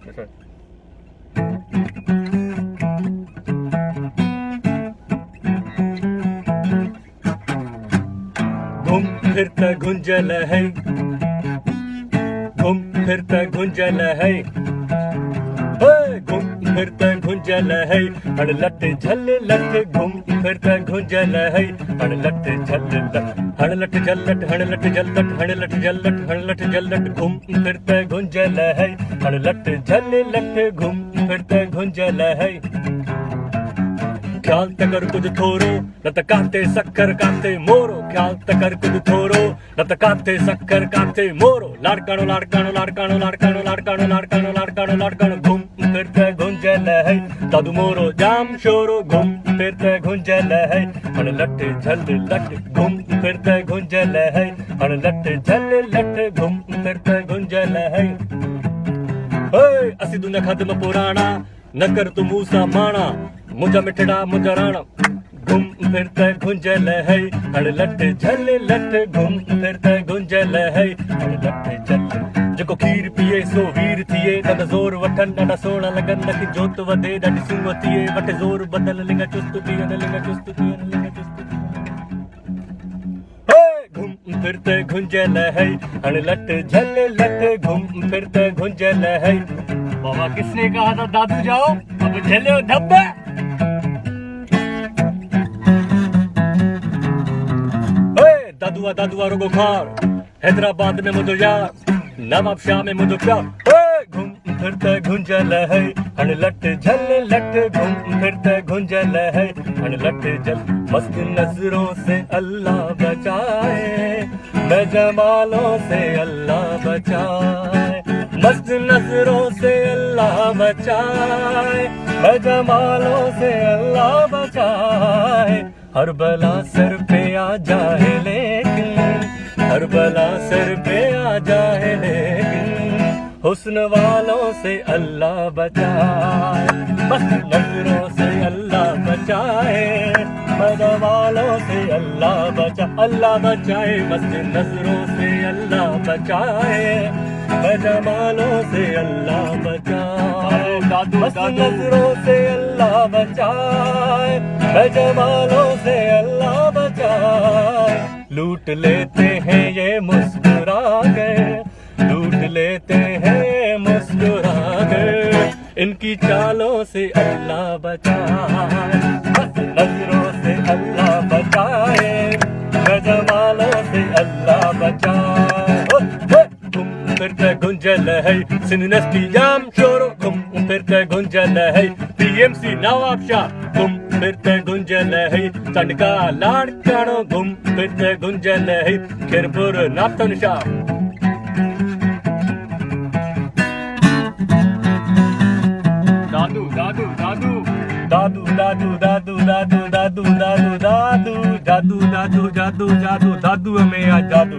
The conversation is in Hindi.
घूम फिरता गुंजल है, घूम फिरता गुंजल है, घूम फिरता गुंजल है, हड़ लट झल लट घूम फिरता गुंजल है, हड़ लट झल लट हड़ लट जल लट हड़ लट जल लट हड़ लट जल लट हड़ लट जल लट घूम फिरता गुंजल है, हड़ लट झल लट घूम फिरता गुंजल है। ख्याल तकर कुछ थोरो न त काते शक्कर काते मोरो, ख्याल तकर कुछ थोरो न त काते शक्कर काते मोरो, लाड़काणो लाड़काणो लाड़काणो लाड़काणो लाड़काणो लाड़काणो लाड़काणो लाड़काणो घूम फिरते गुंजल है, दादू मोरो जाम शोरो घूम फिरते गुंजल है, हण लट झल लट घूम फिरते गुंजल है, हण लट झल लट घूम फिरते गुंजल है। असी दुनिया खत्म पुराना न कर तू मूसा माना, मुझा मिठड़ा मुझा राणा घूम फिरते गुंजल है, हड़ लट झल लट घूम फिरते गुंजल है, हड़ लट झल जेको खीर पिए सो वीर थिए, ॾाढा ज़ोर वठन ॾाढा सोणा लॻन नकी जोत वधे ॾाढी सूंह थिए, वटे ज़ोर बदल लिंगा चुस्त थियन लिंगा चुस्त थियन लिंगा चुस्त घूम फिरते गुंजल है, हड़ लट झल लट घूम फिरते गुंजल है। बाबा किसने कहा था दादू जाओ अब झलो धब्बा। दादुआ दादुआ रोगो खार, हैदराबाद में मुझो यार, नवाब शाह में मुझो प्यार, घूम फिरते गुंजल है, हण लट झल लट घूम फिरते गुंजल है, हण लट झल मस्त नजरों से अल्लाह बचाए, मैं जमालों से अल्लाह बचाए, मस्त नजरों से अल्लाह बचाए, मैं जमालों से अल्लाह बचाए। हर बला सर पे आ जाए लेकिन, हर बला सर पे आ जाए लेकिन, हुस्न वालों से अल्लाह बचाए, मस्त नजरों से अल्लाह बचाए, मजा वालों से अल्लाह बचा अल्लाह बचाए, मस्त नजरों से अल्लाह बचाए, मजा वालों से अल्लाह बचाए, मस्त नजरों से अल्लाह बचाए, मजा वालों से अल्लाह बचाए। लूट लेते हैं ये मुस्कुरा गए, लूट लेते हैं मुस्कुरा गए, इनकी चालों से अल्लाह बचाए, बस नजरों से अल्लाह बचाए, जमालों से अल्लाह बचाए। घूम फिरते गुंजल है, सिंधनेस्टी जाम शोरो घूम फिरते गुंजल है, पीएमसी नवाब शाह घूम फिरते गुंजल है, चंडका लाड़काणो घूम फिरते गुंजल है, खिरपुर नापतन शाह। दादू दादू दादू दादू दादू दादू दादू दादू दादू दादू दादू दादू दादू दादू दादू हमें आज दादू